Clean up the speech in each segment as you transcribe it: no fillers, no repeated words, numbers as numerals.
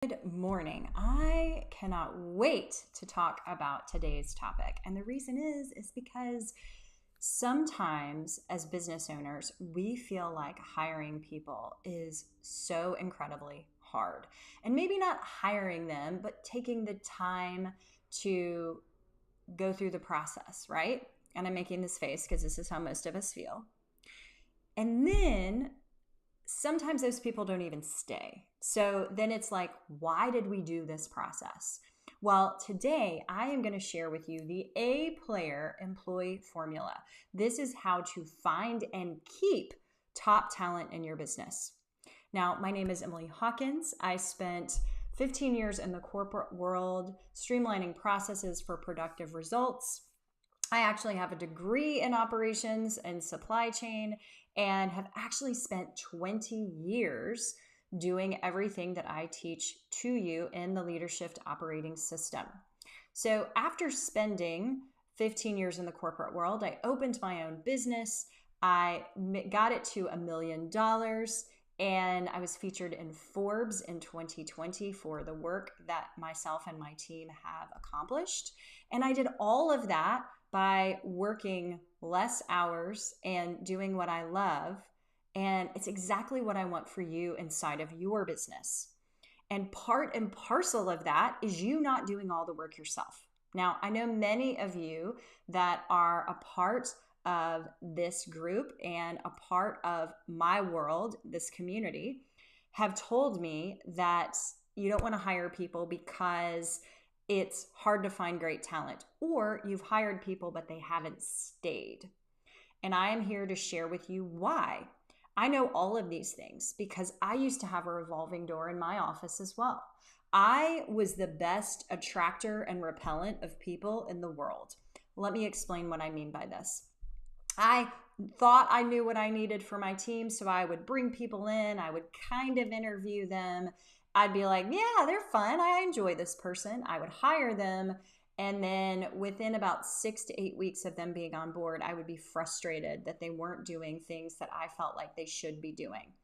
Good morning. I cannot wait to talk about today's topic. And the reason is because sometimes as business owners, we feel like hiring people is so incredibly hard. And maybe not hiring them, but taking the time to go through the process, right? And I'm making this face because this is how most of us feel. And then sometimes those people don't even stay. So then it's like, why did we do this process? Well, today I am going to share with you the A player employee formula. This is how to find and keep top talent in your business. Now, my name is Emily Hawkins. I spent 15 years in the corporate world, streamlining processes for productive results. I actually have a degree in operations and supply chain and have actually spent 20 years doing everything that I teach to you in the Leadership Operating System. So after spending 15 years in the corporate world, I opened my own business. I got it to $1 million, and I was featured in Forbes in 2020 for the work that myself and my team have accomplished. And I did all of that by working less hours and doing what I love. And it's exactly what I want for you inside of your business. And part and parcel of that is you not doing all the work yourself. Now, I know many of you that are a part of this group and a part of my world, this community, have told me that you don't want to hire people because it's hard to find great talent, or you've hired people but they haven't stayed. And I am here to share with you why. I know all of these things because I used to have a revolving door in my office as well. I was the best attractor and repellent of people in the world. Let me explain what I mean by this. I thought I knew what I needed for my team, so I would bring people in, I would kind of interview them. I'd be like, yeah, they're fun. I enjoy this person. I would hire them. And then within about 6 to 8 weeks of them being on board, I would be frustrated that they weren't doing things that I felt like they should be doing.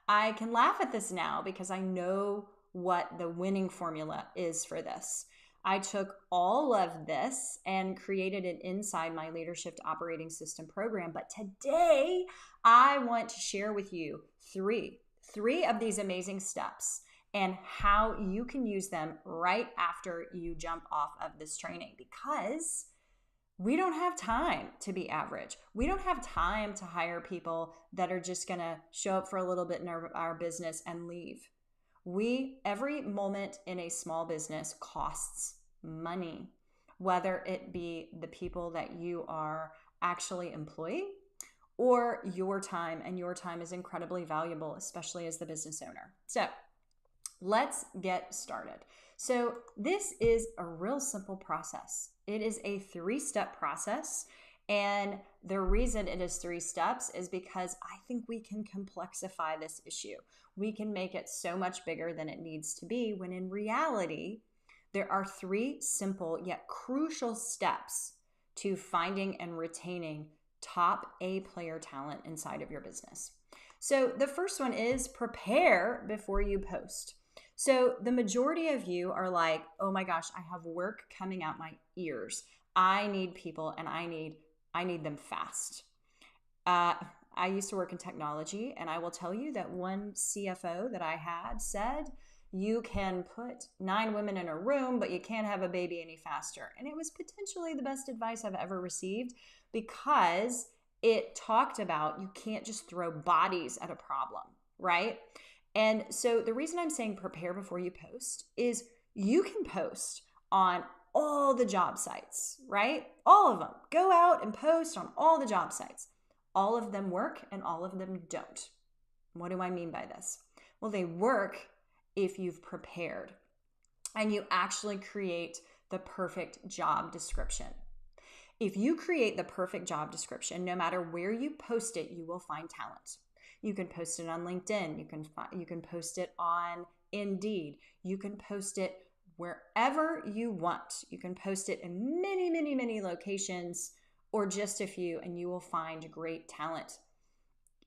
I can laugh at this now because I know what the winning formula is for this. I took all of this and created it inside my Leadership Operating System program. But today, I want to share with you three of these amazing steps and how you can use them right after you jump off of this training, because we don't have time to be average. We don't have time to hire people that are just going to show up for a little bit in our business and leave. Every moment in a small business costs money, whether it be the people that you are actually employing or your time, and your time is incredibly valuable, especially as the business owner. So let's get started. So this is a real simple process. It is a 3-step process. And the reason it is 3 steps is because I think we can complexify this issue. We can make it so much bigger than it needs to be, when in reality, there are 3 simple yet crucial steps to finding and retaining top A player talent inside of your business. So the first one is prepare before you post. So the majority of you are like, oh my gosh, I have work coming out my ears. I need people and I need them fast. I used to work in technology, and I will tell you that one CFO that I had said, you can put 9 women in a room, but you can't have a baby any faster. And it was potentially the best advice I've ever received, because it talked about you can't just throw bodies at a problem, right? And so the reason I'm saying prepare before you post is you can post on all the job sites, right? All of them. Go out and post on all the job sites. All of them work and all of them don't. What do I mean by this? Well, they work if you've prepared and you actually create the perfect job description. If you create the perfect job description, no matter where you post it, you will find talent. You can post it on LinkedIn. You can post it on Indeed. You can post it wherever you want. You can post it in many, many, many locations, or just a few, and you will find great talent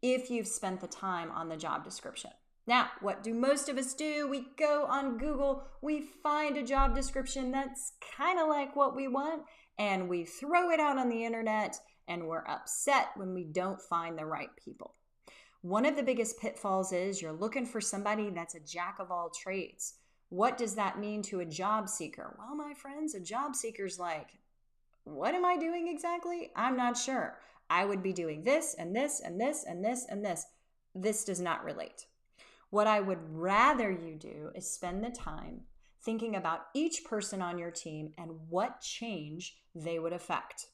if you've spent the time on the job description. Now, what do most of us do? We go on Google, we find a job description that's kind of like what we want, and we throw it out on the internet, and we're upset when we don't find the right people. One of the biggest pitfalls is you're looking for somebody that's a jack of all trades. What does that mean to a job seeker? Well, my friends, a job seeker's like, what am I doing exactly? I'm not sure. I would be doing this and this and this and this and this. This does not relate. What I would rather you do is spend the time thinking about each person on your team and what change they would affect.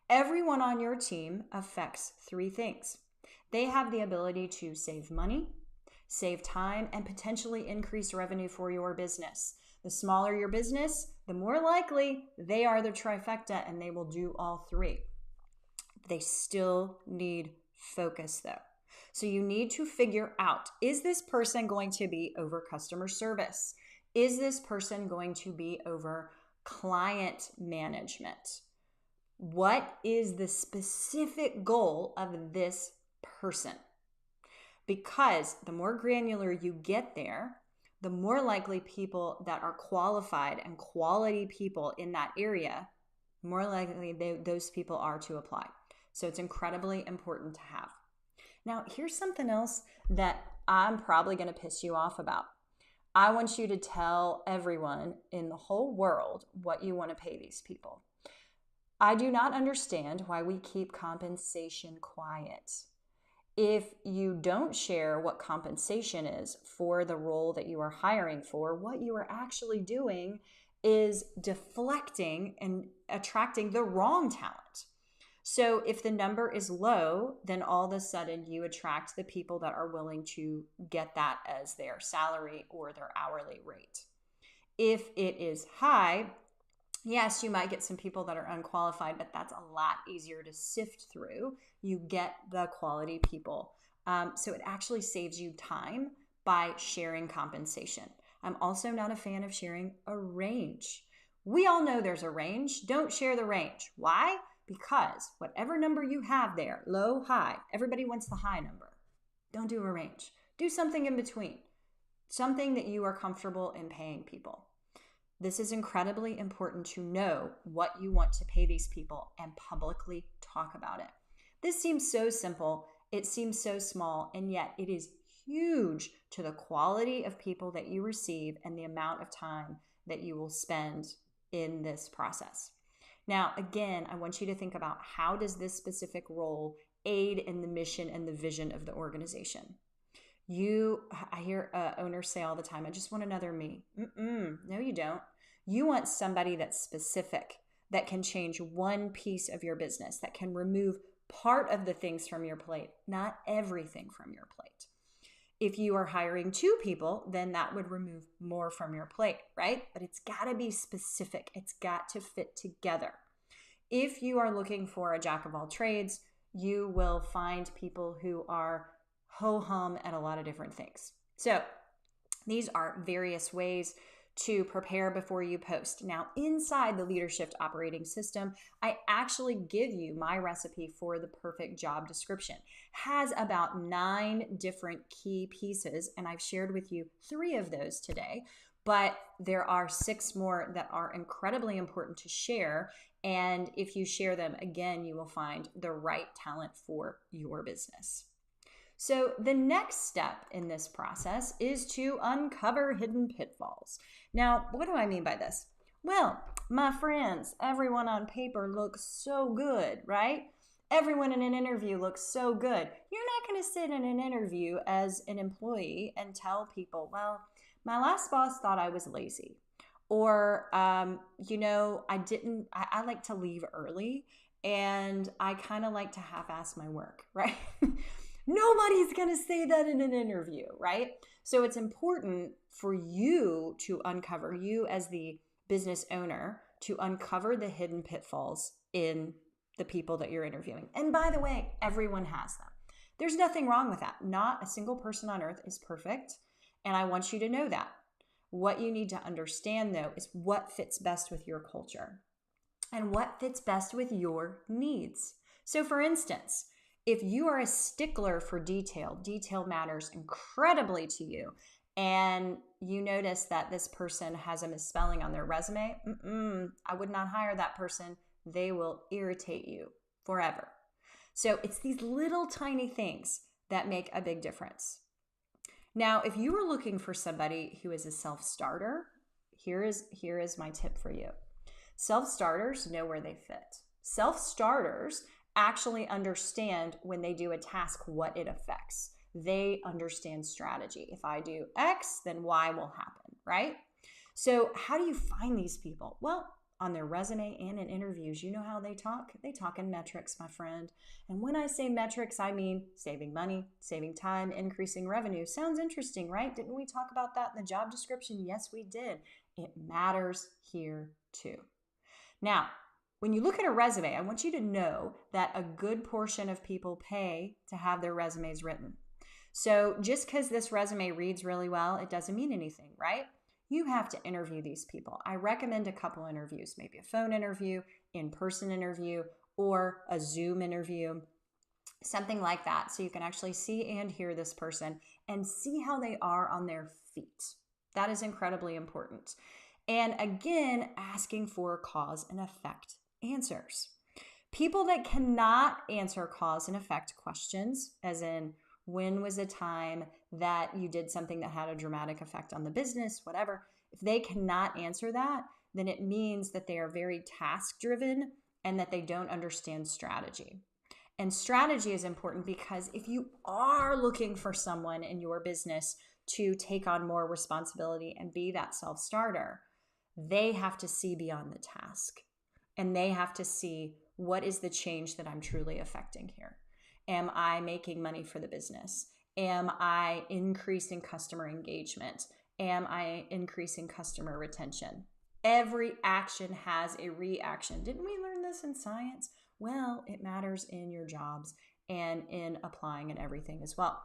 Everyone on your team affects 3 things. They have the ability to save money, save time, and potentially increase revenue for your business. The smaller your business, the more likely they are the trifecta and they will do all 3. They still need focus though. So you need to figure out, is this person going to be over customer service? Is this person going to be over client management? What is the specific goal of this person? Because the more granular you get there, the more likely people that are qualified and quality people in that area, more likely those people are to apply. So it's incredibly important to have. Now, here's something else that I'm probably going to piss you off about. I want you to tell everyone in the whole world what you want to pay these people. I do not understand why we keep compensation quiet. If you don't share what compensation is for the role that you are hiring for, what you are actually doing is deflecting and attracting the wrong talent. So if the number is low, then all of a sudden you attract the people that are willing to get that as their salary or their hourly rate. If it is high, yes, you might get some people that are unqualified, but that's a lot easier to sift through. You get the quality people. So it actually saves you time by sharing compensation. I'm also not a fan of sharing a range. We all know there's a range. Don't share the range. Why? Because whatever number you have there, low, high, everybody wants the high number. Don't do a range. Do something in between, something that you are comfortable in paying people. This is incredibly important to know what you want to pay these people and publicly talk about it. This seems so simple, it seems so small, and yet it is huge to the quality of people that you receive and the amount of time that you will spend in this process. Now, again, I want you to think about, how does this specific role aid in the mission and the vision of the organization? I hear owners say all the time, I just want another me. No, you don't. You want somebody that's specific, that can change one piece of your business, that can remove part of the things from your plate, not everything from your plate. If you are hiring 2 people, then that would remove more from your plate, right? But it's got to be specific. It's got to fit together. If you are looking for a jack of all trades, you will find people who are ho-hum at a lot of different things. So these are various ways to prepare before you post. Now, inside the Leadershift operating system, I actually give you my recipe for the perfect job description. Has about 9 different key pieces, and I've shared with you 3 of those today, but there are 6 more that are incredibly important to share. And if you share them, again, you will find the right talent for your business. So the next step in this process is to uncover hidden pitfalls. Now, what do I mean by this? Well, my friends, everyone on paper looks so good, right? Everyone in an interview looks so good. You're not going to sit in an interview as an employee and tell people, well, my last boss thought I was lazy. Or, I like to leave early and I kind of like to half-ass my work, right? Nobody's going to say that in an interview, right? So it's important for you to uncover, you as the business owner, to uncover the hidden pitfalls in the people that you're interviewing. And by the way, everyone has them. There's nothing wrong with that. Not a single person on earth is perfect. And I want you to know that. What you need to understand, though, is what fits best with your culture and what fits best with your needs. So for instance, If you are a stickler for detail matters incredibly to you, and you notice that this person has a misspelling on their resume, I would not hire that person. They will irritate you forever. So it's these little tiny things that make a big difference. Now, if you are looking for somebody who is a self-starter, here is my tip for you. Self-starters know where they fit. Self-starters actually understand when they do a task what it affects. They understand strategy. If I do X, then Y will happen, right? So how do you find these people? Well, on their resume and in interviews, you know how they talk? They talk in metrics, my friend. And when I say metrics, I mean saving money, saving time, increasing revenue. Sounds interesting, right? Didn't we talk about that in the job description? Yes, we did. It matters here too. Now, when you look at a resume, I want you to know that a good portion of people pay to have their resumes written. So just because this resume reads really well, it doesn't mean anything, right? You have to interview these people. I recommend a couple interviews, maybe a phone interview, in-person interview, or a Zoom interview, something like that. So you can actually see and hear this person and see how they are on their feet. That is incredibly important. And again, asking for cause and effect answers. People that cannot answer cause and effect questions, as in, when was a time that you did something that had a dramatic effect on the business, whatever, if they cannot answer that, then it means that they are very task-driven and that they don't understand strategy. And strategy is important because if you are looking for someone in your business to take on more responsibility and be that self-starter, they have to see beyond the task. And they have to see, what is the change that I'm truly affecting here? Am I making money for the business? Am I increasing customer engagement? Am I increasing customer retention? Every action has a reaction. Didn't we learn this in science? Well, it matters in your jobs and in applying and everything as well.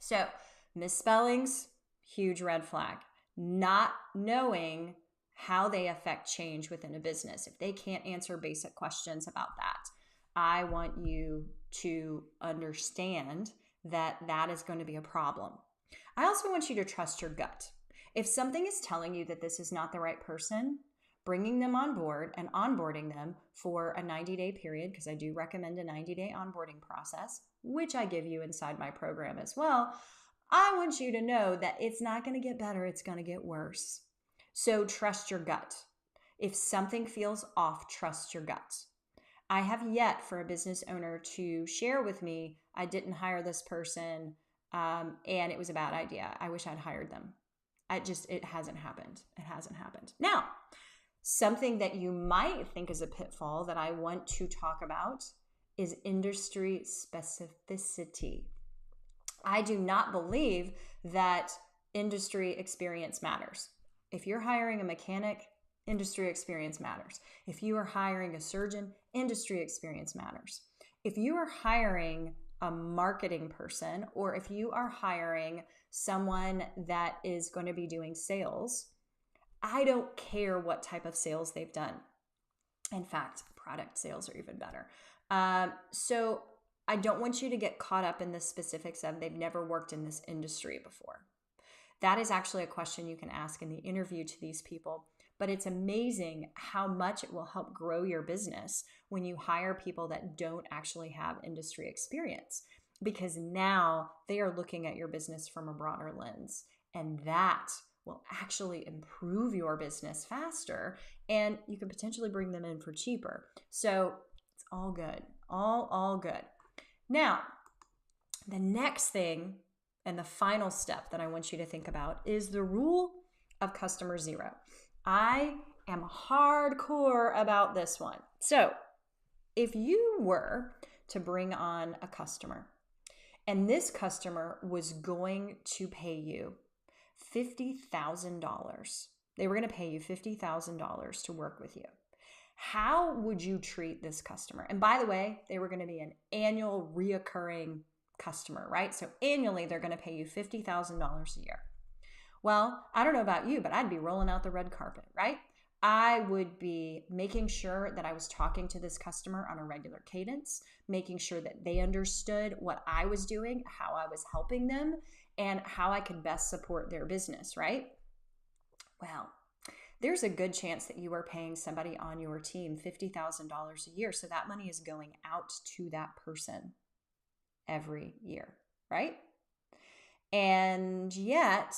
So misspellings, huge red flag. Not knowing how they affect change within a business. If they can't answer basic questions about that, I want you to understand that that is going to be a problem. I also want you to trust your gut. If something is telling you that this is not the right person, bringing them on board and onboarding them for a 90-day period, because I do recommend a 90-day onboarding process, which I give you inside my program as well, I want you to know that it's not going to get better, it's going to get worse. So trust your gut. If something feels off, trust your gut. I have yet for a business owner to share with me, I didn't hire this person and it was a bad idea. I wish I'd hired them. It hasn't happened. It hasn't happened. Now, something that you might think is a pitfall that I want to talk about is industry specificity. I do not believe that industry experience matters. If you're hiring a mechanic, industry experience matters. If you are hiring a surgeon, industry experience matters. If you are hiring a marketing person, or if you are hiring someone that is going to be doing sales, I don't care what type of sales they've done. In fact, product sales are even better. So I don't want you to get caught up in the specifics of they've never worked in this industry before. That is actually a question you can ask in the interview to these people. But it's amazing how much it will help grow your business when you hire people that don't actually have industry experience, because now they are looking at your business from a broader lens, and that will actually improve your business faster, and you can potentially bring them in for cheaper. So it's all good, all good. Now, the next thing and the final step that I want you to think about is the rule of customer zero. I am hardcore about this one. So if you were to bring on a customer and this customer was going to pay you $50,000, they were going to pay you $50,000 to work with you, how would you treat this customer? And by the way, they were going to be an annual reoccurring customer, right? So annually, they're going to pay you $50,000 a year. Well, I don't know about you, but I'd be rolling out the red carpet, right? I would be making sure that I was talking to this customer on a regular cadence, making sure that they understood what I was doing, how I was helping them, and how I could best support their business, right? Well, there's a good chance that you are paying somebody on your team $50,000 a year. So that money is going out to that person every year, right? And yet,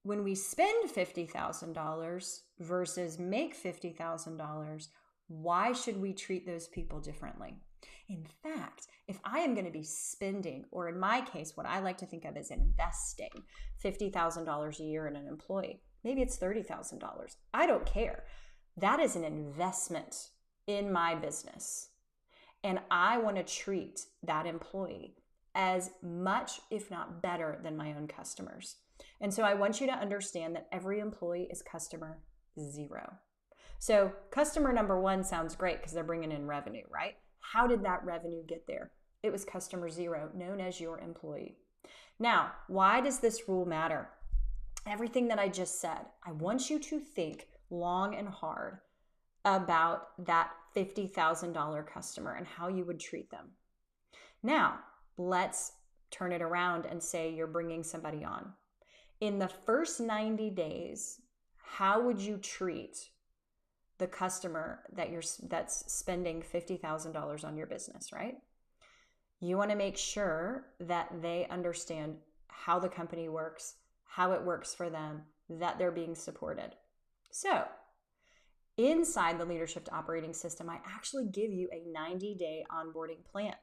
when we spend $50,000 versus make $50,000, why should we treat those people differently? In fact, if I am going to be spending, or in my case, what I like to think of as investing $50,000 a year in an employee, maybe it's $30,000. I don't care. That is an investment in my business. And I want to treat that employee as much, if not better, than my own customers. And so I want you to understand that every employee is customer zero. So customer number one sounds great because they're bringing in revenue, right? How did that revenue get there? It was customer zero, known as your employee. Now, why does this rule matter? Everything that I just said, I want you to think long and hard about that $50,000 customer and how you would treat them. Now, let's turn it around and say you're bringing somebody on. In the first 90 days, how would you treat the customer that's spending $50,000 on your business, right? You want to make sure that they understand how the company works, how it works for them, that they're being supported. So inside the Leadership Operating System, I actually give you a 90-day onboarding plan,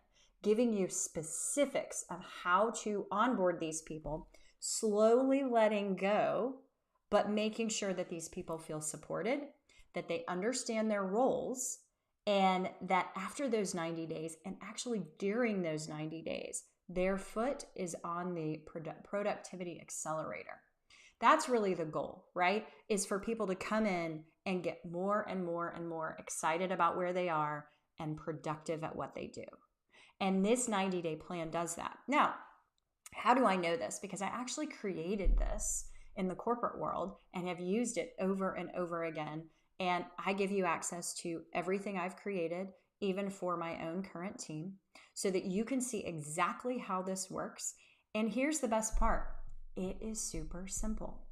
giving you specifics of how to onboard these people, slowly letting go, but making sure that these people feel supported, that they understand their roles, and that after those 90 days, and actually during those 90 days, their foot is on the productivity accelerator. That's really the goal, right? Is for people to come in and get more and more and more excited about where they are and productive at what they do. And this 90-day plan does that. Now, how do I know this? Because I actually created this in the corporate world and have used it over and over again. And I give you access to everything I've created, even for my own current team, so that you can see exactly how this works. And here's the best part. It is super simple.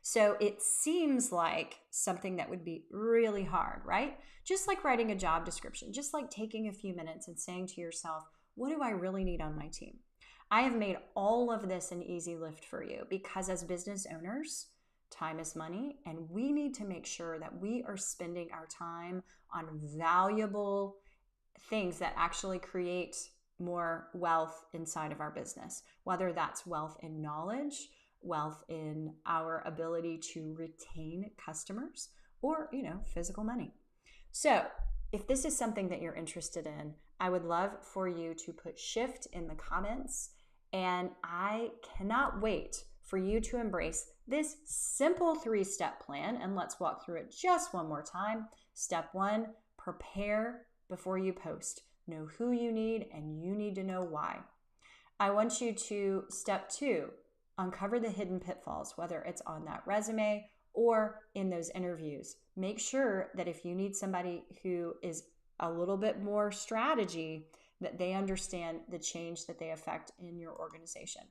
So it seems like something that would be really hard, right? Just like writing a job description, just like taking a few minutes and saying to yourself, what do I really need on my team? I have made all of this an easy lift for you because as business owners, time is money, and we need to make sure that we are spending our time on valuable things that actually create more wealth inside of our business, whether that's wealth in knowledge, wealth in our ability to retain customers, or, physical money. So if this is something that you're interested in, I would love for you to put shift in the comments, and I cannot wait for you to embrace this simple 3-step plan. And let's walk through it just one more time. Step 1, prepare before you post. Know who you need, and you need to know why. I want you to, step 2, uncover the hidden pitfalls, whether it's on that resume or in those interviews. Make sure that if you need somebody who is a little bit more strategy, that they understand the change that they affect in your organization.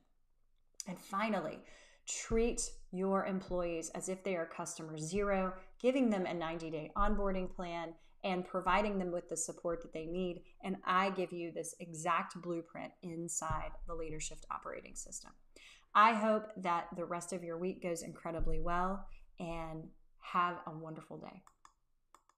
And finally, treat your employees as if they are customer zero, giving them a 90-day onboarding plan and providing them with the support that they need. And I give you this exact blueprint inside the Leadership Operating System. I hope that the rest of your week goes incredibly well, and have a wonderful day.